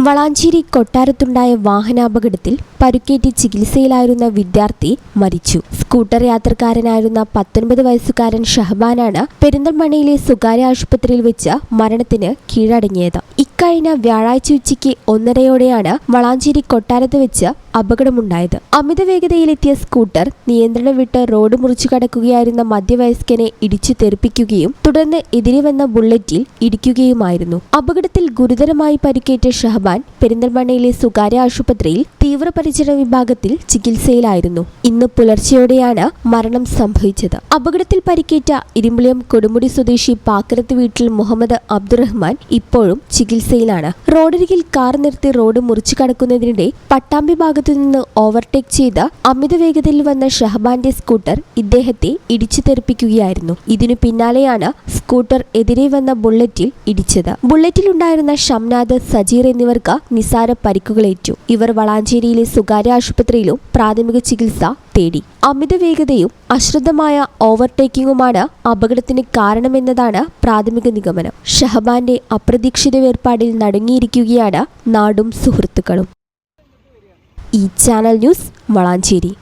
വളാഞ്ചേരി കൊട്ടാരത്തുണ്ടായ വാഹനാപകടത്തിൽ പരുക്കേറ്റ് ചികിത്സയിലായിരുന്ന വിദ്യാർത്ഥി മരിച്ചു. സ്കൂട്ടർ യാത്രക്കാരനായിരുന്ന 19 വയസ്സുകാരൻ ഷഹബാനാണ് പെരിന്തൽമണ്ണയിലെ സ്വകാര്യ ആശുപത്രിയിൽ വെച്ച് മരണത്തിന് കീഴടങ്ങിയത്. ഇക്കഴിഞ്ഞ വ്യാഴാഴ്ച ഉച്ചയ്ക്ക് 1:30യോടെയാണ് വളാഞ്ചേരി കൊട്ടാരത്ത് വെച്ച് അപകടമുണ്ടായത്. അമിത വേഗതയിലെത്തിയ സ്കൂട്ടർ നിയന്ത്രണം വിട്ട് റോഡ് മുറിച്ചു കടക്കുകയായിരുന്ന മധ്യവയസ്കനെ ഇടിച്ചു തെറിപ്പിക്കുകയും തുടർന്ന് എതിരെ വന്ന ബുള്ളറ്റിൽ ഇടിക്കുകയുമായിരുന്നു. അപകടത്തിൽ ഗുരുതരമായി പരിക്കേറ്റ ഷഹബാൻ പെരിന്തൽമണ്ണയിലെ സ്വകാര്യ ആശുപത്രിയിൽ തീവ്രപരിചരണ വിഭാഗത്തിൽ ചികിത്സയിലായിരുന്നു. ഇന്ന് പുലർച്ചെയോടെയാണ് മരണം സംഭവിച്ചത്. അപകടത്തിൽ പരിക്കേറ്റ ഇരുമ്പുളിയം കൊടുമുടി സ്വദേശി പാക്കരത്ത് വീട്ടിൽ മുഹമ്മദ് അബ്ദുറഹ്മാൻ ഇപ്പോഴും ചികിത്സയിലാണ്. റോഡരികിൽ കാർ നിർത്തി റോഡ് മുറിച്ചു കടക്കുന്നതിനിടെ പട്ടാമ്പി ഭാഗത്ത് നിന്ന് ഓവർടേക്ക് ചെയ്ത് അമിത വേഗതയിൽ വന്ന ഷഹബാന്റെ സ്കൂട്ടർ ഇദ്ദേഹത്തെ ഇടിച്ചു തെറിപ്പിക്കുകയായിരുന്നു. ഇതിനു പിന്നാലെയാണ് സ്കൂട്ടർ എതിരെ വന്ന ബുള്ളറ്റിൽ ഇടിച്ചത്. ബുള്ളറ്റിലുണ്ടായിരുന്ന ഷംനാദ്, സജീർ എന്നിവർക്ക് നിസാര പരിക്കുകളേറ്റു. ഇവർ വളാഞ്ചേരിയിലെ സ്വകാര്യ ആശുപത്രിയിലും പ്രാഥമിക ചികിത്സ തേടി. അമിത വേഗതയും അശ്രദ്ധമായ ഓവർടേക്കിംഗുമാണ് അപകടത്തിന് കാരണമെന്നതാണ് പ്രാഥമിക നിഗമനം. ഷഹബാന്റെ അപ്രതീക്ഷിത വേർപാടിൽ നടുങ്ങിയിരിക്കുകയാണ് നാടും സുഹൃത്തുക്കളും. ഈ ചാനൽ ന്യൂസ് വളാഞ്ചേരി.